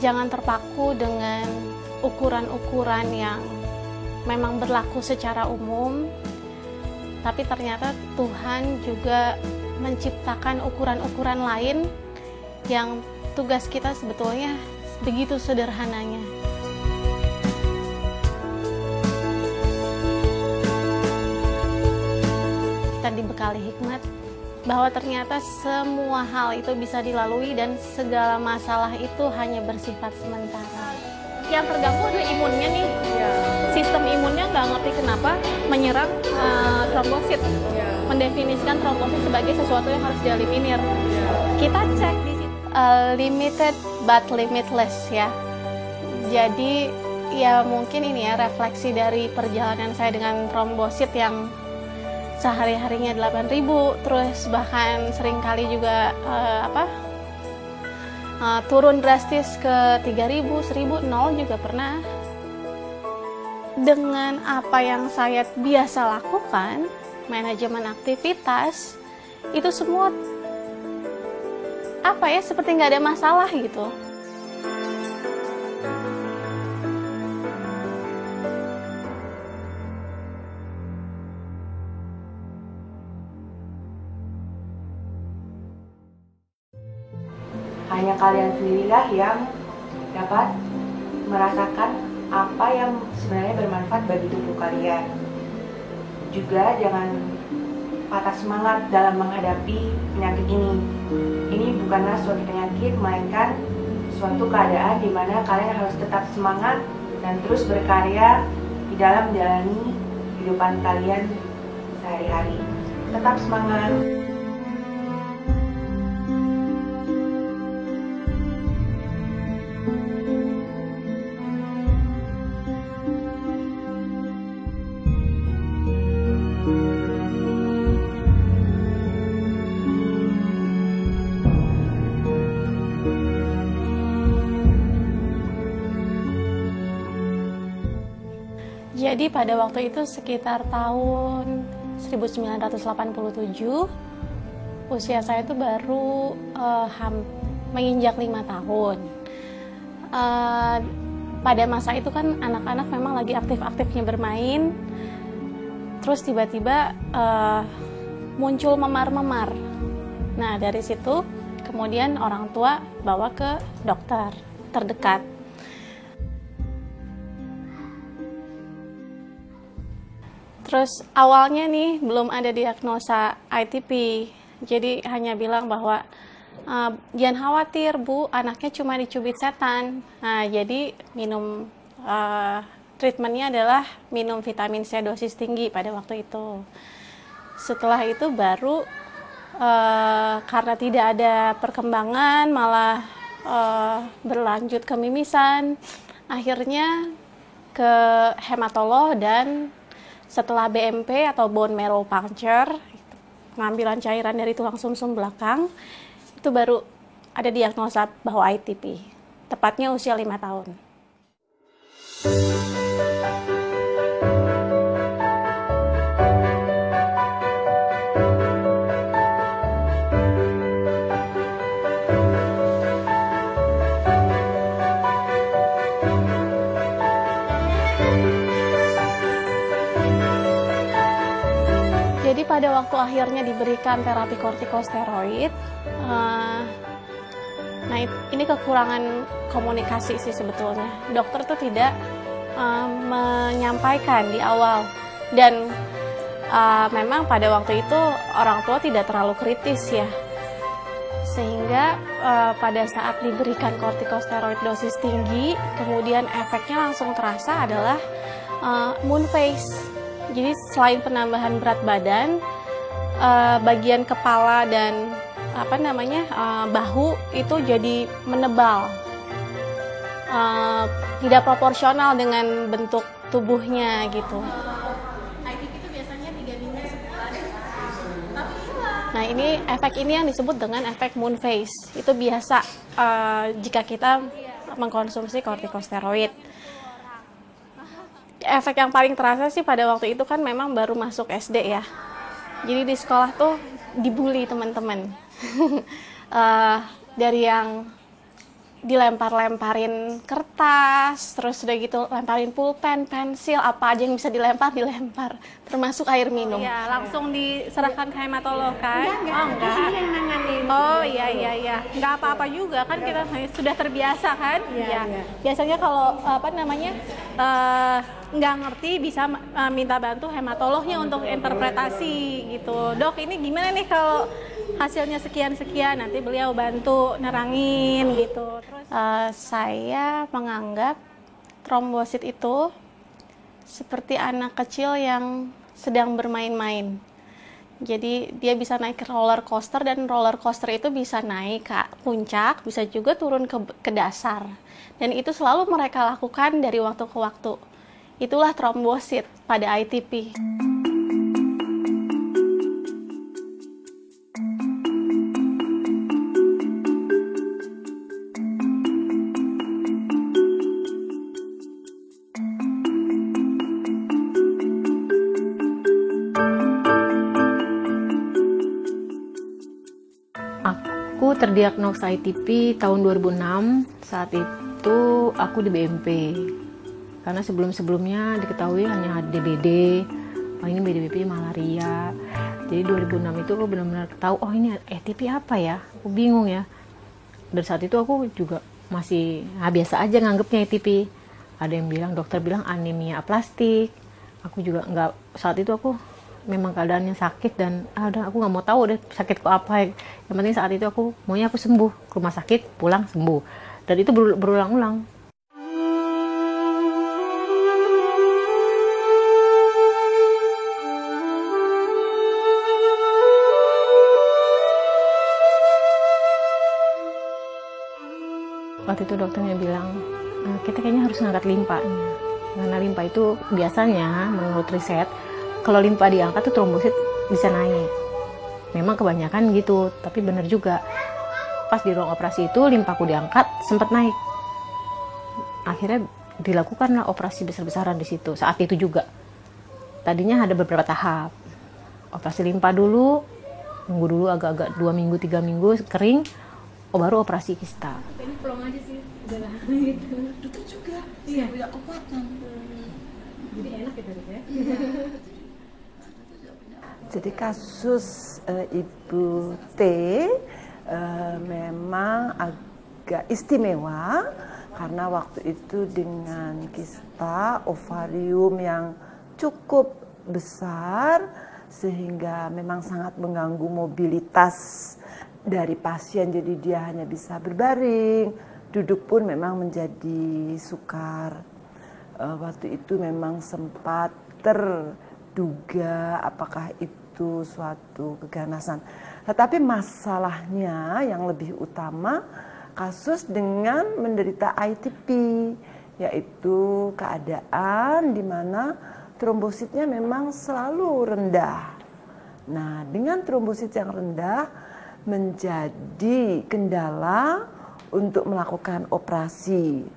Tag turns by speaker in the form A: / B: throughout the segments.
A: jangan terpaku dengan ukuran-ukuran yang memang berlaku secara umum, tapi ternyata Tuhan juga menciptakan ukuran-ukuran lain yang tugas kita sebetulnya begitu sederhananya. Kita dibekali hikmat bahwa ternyata semua hal itu bisa dilalui dan segala masalah itu hanya bersifat sementara. Yang terganggu adalah imunnya nih. Sistem imunnya nggak ngerti kenapa menyerang trombosit. Mendefinisikan trombosit sebagai sesuatu yang harus dieliminir. Kita cek di situ. Limited but limitless ya. Jadi ya mungkin ini ya refleksi dari perjalanan saya dengan trombosit yang sehari-harinya 8.000, terus bahkan seringkali juga turun drastis ke 3.000, 1.000, 0 juga pernah. Dengan apa yang saya biasa lakukan, manajemen aktivitas, itu semua seperti nggak ada masalah gitu.
B: Hanya kalian sendirilah yang dapat merasakan apa yang sebenarnya bermanfaat bagi tubuh kalian. Juga jangan patah semangat dalam menghadapi penyakit ini. Ini bukanlah suatu penyakit, melainkan suatu keadaan di mana kalian harus tetap semangat dan terus berkarya di dalam menjalani kehidupan kalian sehari-hari. Tetap semangat.
A: Jadi pada waktu itu sekitar tahun 1987, usia saya itu baru menginjak 5 tahun. Pada masa itu kan anak-anak memang lagi aktif-aktifnya bermain, terus tiba-tiba muncul memar-memar. Nah dari situ kemudian orang tua bawa ke dokter terdekat. Terus awalnya nih belum ada diagnosa ITP, jadi hanya bilang bahwa jangan khawatir Bu, anaknya cuma dicubit setan. Nah jadi minum treatmentnya adalah minum vitamin C dosis tinggi pada waktu itu. Setelah itu baru karena tidak ada perkembangan malah berlanjut ke mimisan, akhirnya ke hematolog dan setelah BMP atau bone marrow puncture, pengambilan cairan dari tulang sumsum belakang, itu baru ada diagnosa bahwa ITP, tepatnya usia 5 tahun. Jadi pada waktu akhirnya diberikan terapi kortikosteroid, nah ini kekurangan komunikasi sih sebetulnya. Dokter tuh tidak menyampaikan di awal, dan memang pada waktu itu orang tua tidak terlalu kritis ya, sehingga pada saat diberikan kortikosteroid dosis tinggi, kemudian efeknya langsung terasa adalah moon face. Jadi selain penambahan berat badan, bagian kepala dan bahu itu jadi menebal, tidak proporsional dengan bentuk tubuhnya gitu. ITP itu biasanya 3 minggu sebulan. Nah ini efek ini yang disebut dengan efek moon face. Itu biasa jika kita mengkonsumsi kortikosteroid. Efek yang paling terasa sih pada waktu itu kan memang baru masuk SD ya. Jadi di sekolah tuh dibully teman-teman. Dari yang dilempar-lemparin kertas, terus udah gitu lemparin pulpen, pensil, apa aja yang bisa dilempar, termasuk air minum. Ya, langsung diserahkan ke hematolog kan? Enggak. Oh iya. Nggak apa-apa juga kan, kita sudah terbiasa kan? Iya. Biasanya kalau nggak ngerti bisa minta bantu hematolognya untuk interpretasi gitu. Dok, ini gimana nih kalau hasilnya sekian-sekian, nanti beliau bantu nerangin gitu. Terus saya menganggap trombosit itu seperti anak kecil yang sedang bermain-main. Jadi dia bisa naik ke roller coaster, dan roller coaster itu bisa naik ke puncak, bisa juga turun ke dasar. Dan itu selalu mereka lakukan dari waktu ke waktu. Itulah trombosit pada ITP.
C: Aku terdiagnosa ITP tahun 2006. Saat itu aku di BMP. Karena sebelum-sebelumnya diketahui hanya DBD. Oh, ini BDBP malaria. Jadi 2006 itu aku benar-benar tahu, oh ini ITP apa ya? Aku bingung ya. Dan saat itu aku juga masih biasa aja nganggepnya ITP. Ada yang bilang, dokter bilang anemia aplastik. Aku juga saat itu aku memang keadaannya sakit, dan udah aku nggak mau tahu deh sakitku apa. Yang penting saat itu aku maunya aku sembuh, ke rumah sakit pulang sembuh, dan itu berulang-ulang. Waktu itu dokternya bilang kita kayaknya harus ngangkat limpanya, karena limpa itu biasanya menurut riset kalau limpa diangkat tuh trombosit bisa naik. Memang kebanyakan gitu, tapi benar juga. Pas di ruang operasi itu limpaku diangkat, sempat naik. Akhirnya dilakukanlah operasi besar-besaran di situ. Saat itu juga. Tadinya ada beberapa tahap. Operasi limpa dulu, nunggu dulu agak-agak 2 minggu, 3 minggu kering, baru operasi kista.
D: Ini pelong aja sih, udah lah gitu. Duduk juga, iya, punya kekuatan. Jadi enak ya tadi ya.
E: Jadi kasus Ibu T memang agak istimewa karena waktu itu dengan kista ovarium yang cukup besar sehingga memang sangat mengganggu mobilitas dari pasien. Jadi dia hanya bisa berbaring, duduk pun memang menjadi sukar. Waktu itu memang sempat terduga apakah itu suatu keganasan. Tetapi masalahnya yang lebih utama kasus dengan menderita ITP, yaitu keadaan di mana trombositnya memang selalu rendah. Nah, dengan trombosit yang rendah menjadi kendala untuk melakukan operasi.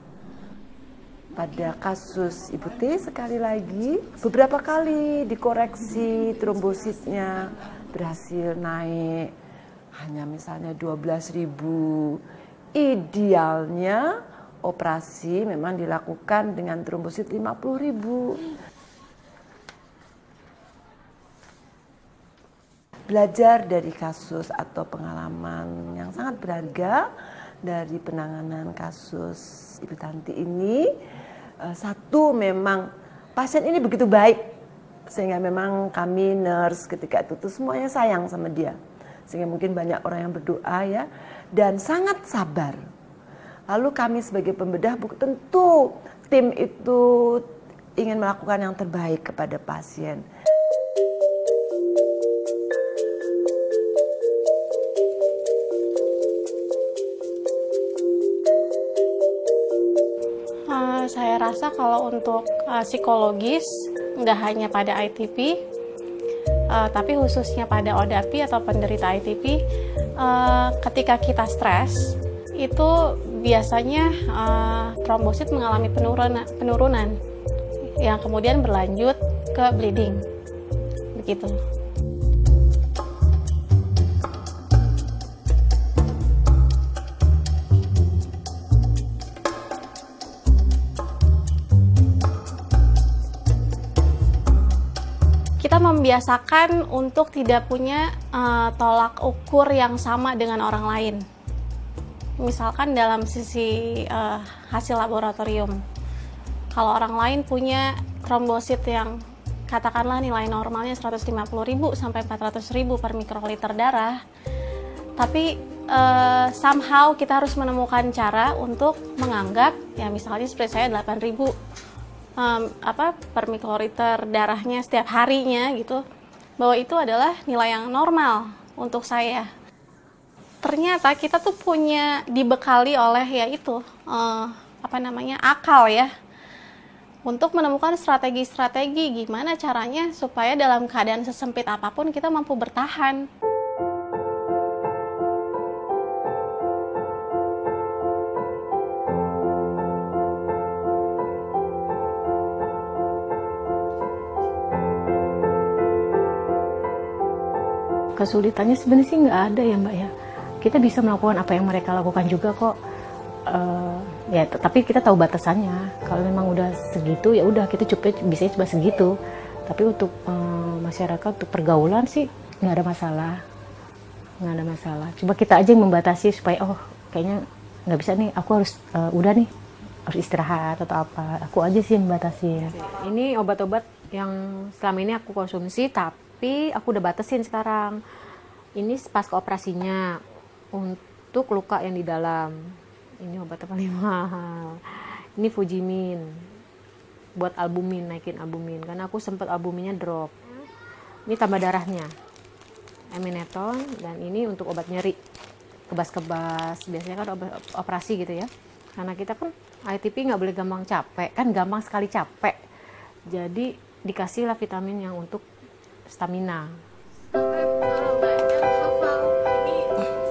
E: Pada kasus Ibu T sekali lagi beberapa kali dikoreksi trombositnya berhasil naik hanya misalnya 12.000. Idealnya operasi memang dilakukan dengan trombosit 50.000. Belajar dari kasus atau pengalaman yang sangat berharga dari penanganan kasus Ibu Tanti ini. Satu, memang pasien ini begitu baik sehingga memang kami nurse ketika itu tuh semuanya sayang sama dia, sehingga mungkin banyak orang yang berdoa ya, dan sangat sabar. Lalu kami sebagai pembedah tentu tim itu ingin melakukan yang terbaik kepada pasien.
A: Saya rasa kalau untuk psikologis, nggak hanya pada ITP, tapi khususnya pada ODAPI atau penderita ITP, ketika kita stres, itu biasanya trombosit mengalami penurunan yang kemudian berlanjut ke bleeding, begitu. membiasakan untuk tidak punya tolak ukur yang sama dengan orang lain. Misalkan dalam sisi hasil laboratorium, kalau orang lain punya trombosit yang katakanlah nilai normalnya 150.000 sampai 400.000 per mikroliter darah, tapi somehow kita harus menemukan cara untuk menganggap, ya misalnya seperti saya 8.000 per mikroliter darahnya setiap harinya gitu, bahwa itu adalah nilai yang normal untuk saya. Ternyata kita tuh punya dibekali oleh yaitu akal ya, untuk menemukan strategi-strategi gimana caranya supaya dalam keadaan sesempit apapun kita mampu bertahan.
C: Kesulitannya sebenarnya sih nggak ada ya Mbak ya. Kita bisa melakukan apa yang mereka lakukan juga kok. Ya tapi kita tahu batasannya. Kalau memang udah segitu ya udah kita bisa coba segitu. Tapi untuk masyarakat, untuk pergaulan sih nggak ada masalah. Coba kita aja yang membatasi supaya kayaknya nggak bisa nih. Aku harus udah nih harus istirahat atau apa. Aku aja sih yang membatasi. Ini obat-obat yang selama ini aku konsumsi tapi aku udah batasin sekarang. Ini pasca operasinya untuk luka yang di dalam. Ini obat paling mahal. Ini Fujimin buat albumin, naikin albumin karena aku sempat albuminnya drop. Ini tambah darahnya, Emineton, dan ini untuk obat nyeri, kebas-kebas. Biasanya kan operasi gitu ya. Karena kita kan ITP nggak boleh gampang capek, kan gampang sekali capek. Jadi dikasihlah vitamin yang untuk stamina.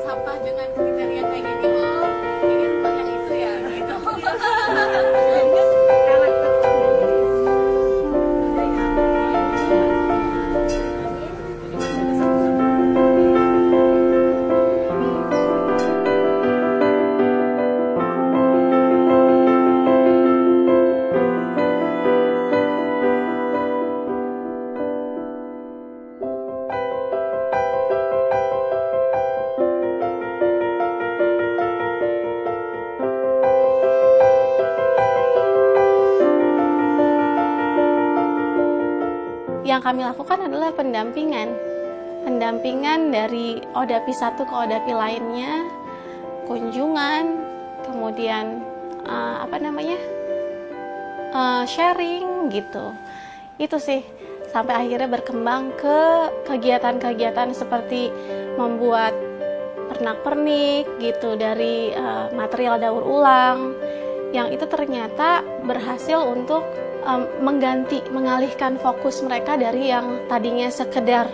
A: Sampah dengan kriteria kayak gini, ini rumah yang itu ya, gitu. Yang kami lakukan adalah pendampingan dari ODAPI satu ke ODAPI lainnya, kunjungan, kemudian sharing gitu. Itu sih sampai akhirnya berkembang ke kegiatan-kegiatan seperti membuat pernak-pernik gitu dari material daur ulang, yang itu ternyata berhasil untuk mengalihkan fokus mereka dari yang tadinya sekedar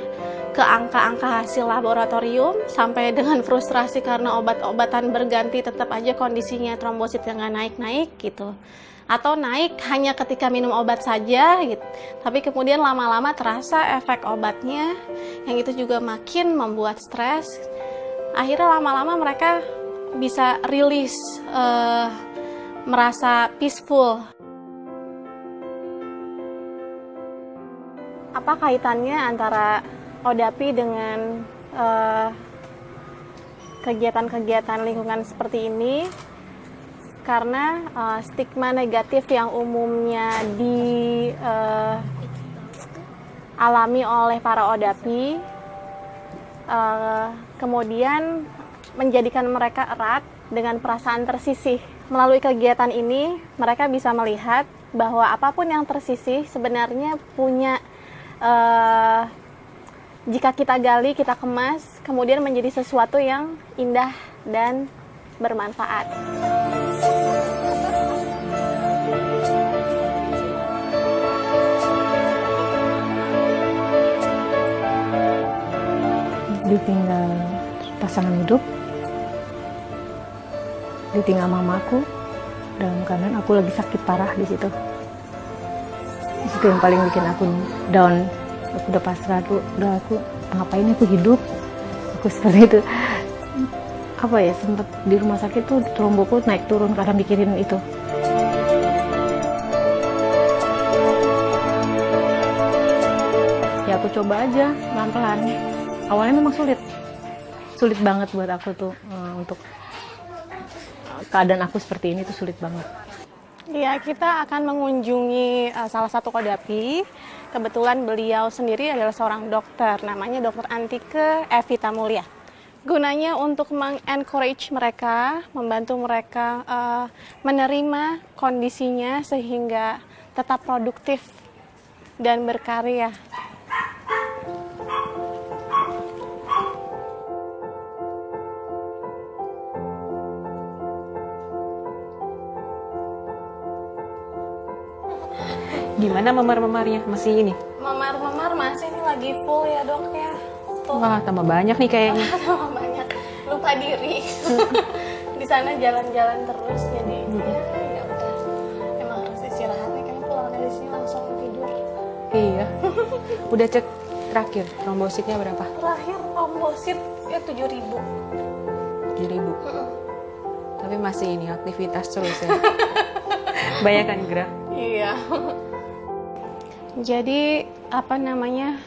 A: ke angka-angka hasil laboratorium sampai dengan frustrasi karena obat-obatan berganti tetap aja kondisinya trombosit yang nggak naik-naik gitu, atau naik hanya ketika minum obat saja gitu. Tapi kemudian lama-lama terasa efek obatnya, yang itu juga makin membuat stres. Akhirnya lama-lama mereka bisa rilis, merasa peaceful. Apa kaitannya antara ODAPI dengan kegiatan-kegiatan lingkungan seperti ini? Karena stigma negatif yang umumnya dialami oleh para ODAPI kemudian menjadikan mereka erat dengan perasaan tersisih. Melalui kegiatan ini mereka bisa melihat bahwa apapun yang tersisih sebenarnya punya, jika kita gali, kita kemas, kemudian menjadi sesuatu yang indah dan bermanfaat.
C: Ditinggal pasangan hidup, ditinggal mamaku dalam keadaan aku lagi sakit parah di situ. Di situ yang paling bikin aku down. Aku udah pasrah, aku ngapain aku hidup, aku seperti itu. Apa ya, sempat di rumah sakit tuh tromboku naik turun karena mikirin itu. Ya ya aku coba aja pelan-pelan. Awalnya memang sulit banget buat aku tuh untuk keadaan aku seperti ini tuh sulit banget.
A: Iya, kita akan mengunjungi salah satu Kodapi. Kebetulan beliau sendiri adalah seorang dokter, namanya Dokter Antike Evita Mulia. Gunanya untuk mengencourage mereka, membantu mereka menerima kondisinya sehingga tetap produktif dan berkarya.
F: Gimana memar-memarnya? Masih ini?
A: Memar-memar masih ini lagi full ya dok ya. Tuh.
F: Wah, tambah banyak nih kayaknya.
A: Tambah banyak. Lupa diri. Di sana jalan-jalan terus jadi ya udah. Emang harus istirahat nih, karena pulang dari sini langsung tidur.
F: Iya. Udah cek terakhir trombositnya berapa?
A: Terakhir trombosit ya 7.000.
F: 7.000. Tapi masih ini aktivitas terus ya. Banyak kan gerak?
A: Iya. Jadi apa namanya,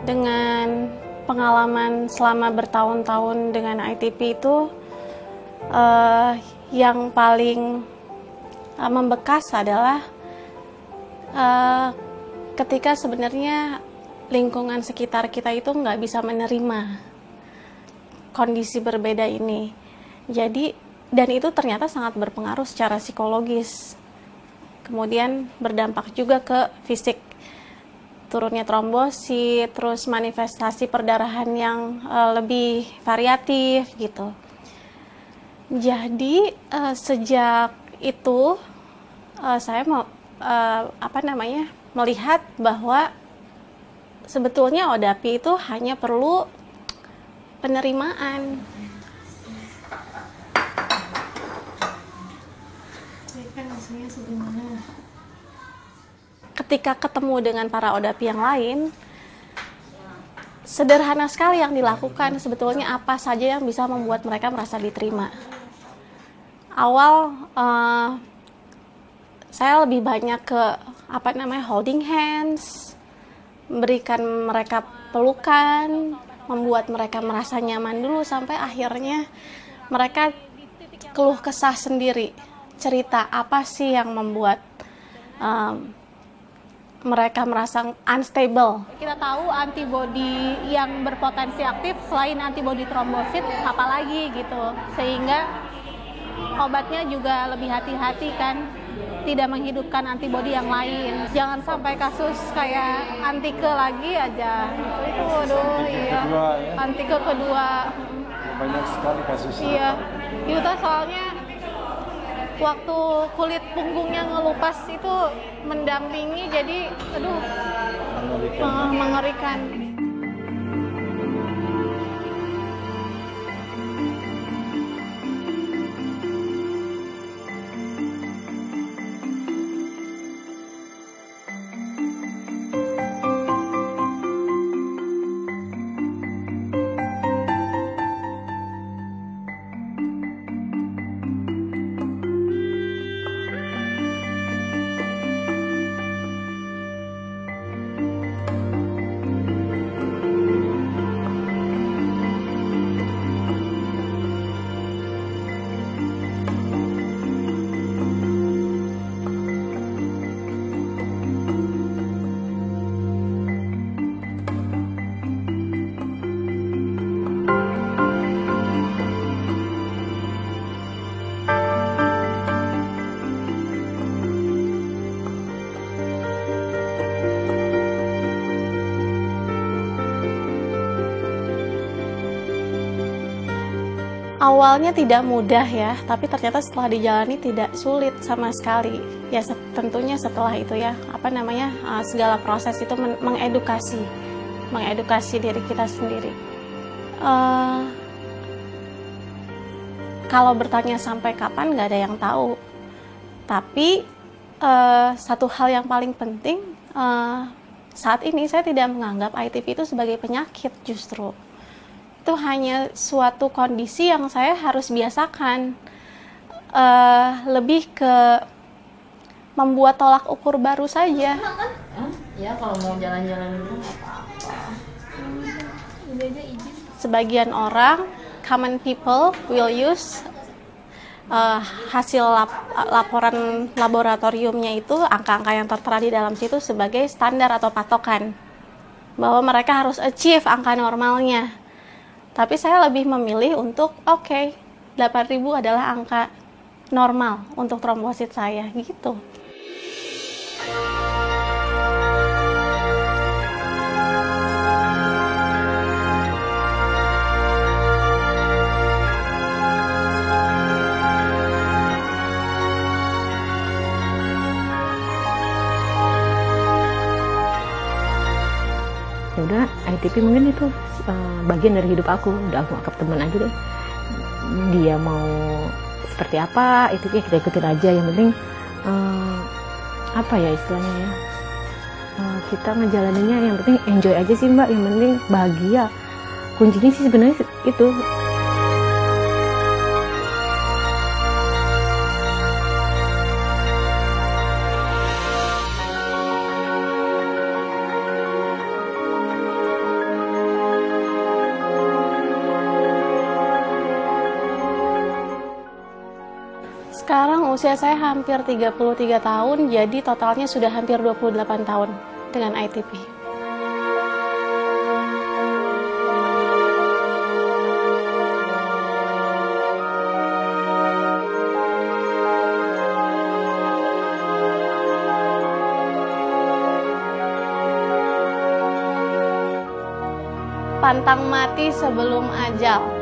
A: dengan pengalaman selama bertahun-tahun dengan ITP itu yang paling membekas adalah ketika sebenarnya lingkungan sekitar kita itu nggak bisa menerima kondisi berbeda ini. Jadi dan itu ternyata sangat berpengaruh secara psikologis. Kemudian berdampak juga ke fisik. Turunnya trombosit, terus manifestasi perdarahan yang lebih variatif gitu. Jadi sejak itu saya mau melihat bahwa sebetulnya ODAPI itu hanya perlu penerimaan. Ketika ketemu dengan para ODAPI yang lain, sederhana sekali yang dilakukan. Sebetulnya apa saja yang bisa membuat mereka merasa diterima. Awal saya lebih banyak ke holding hands, memberikan mereka pelukan, membuat mereka merasa nyaman dulu sampai akhirnya mereka keluh kesah sendiri, cerita apa sih yang membuat mereka merasa unstable. Kita tahu antibodi yang berpotensi aktif selain antibodi trombosit apalagi gitu, sehingga obatnya juga lebih hati-hati kan, tidak menghidupkan antibodi yang lain. Jangan sampai kasus kayak Antike lagi aja. Itu aduh iya. Antike kedua.
G: Banyak sekali kasusnya.
A: Iya. Itu soalnya waktu kulit punggungnya ngelupas itu mendampingi, jadi aduh mengerikan. Awalnya tidak mudah ya, tapi ternyata setelah dijalani tidak sulit sama sekali. Ya tentunya setelah itu ya, segala proses itu mengedukasi diri kita sendiri. Kalau bertanya sampai kapan nggak ada yang tahu. Tapi satu hal yang paling penting, saat ini saya tidak menganggap ITP itu sebagai penyakit justru. Itu hanya suatu kondisi yang saya harus biasakan, lebih ke membuat tolak ukur baru saja.
C: Ya kalau mau jalan-jalan dulu nggak apa-apa.
D: Bedanya izin.
A: Sebagian orang, common people will use hasil laporan laboratoriumnya itu, angka-angka yang tertera di dalam situ sebagai standar atau patokan bahwa mereka harus achieve angka normalnya. Tapi saya lebih memilih untuk 8.000 adalah angka normal untuk trombosit saya gitu.
C: Ya udah, ITP mungkin itu bagian dari hidup aku, udah aku anggap teman aja deh. Dia mau seperti apa, ITP kita ikutin aja, yang penting apa ya istilahnya ya, kita ngejalaninnya yang penting enjoy aja sih Mbak, yang penting bahagia. Kuncinya sih sebenarnya itu.
A: Sekarang usia saya hampir 33 tahun, jadi totalnya sudah hampir 28 tahun dengan ITP. Pantang mati sebelum ajal.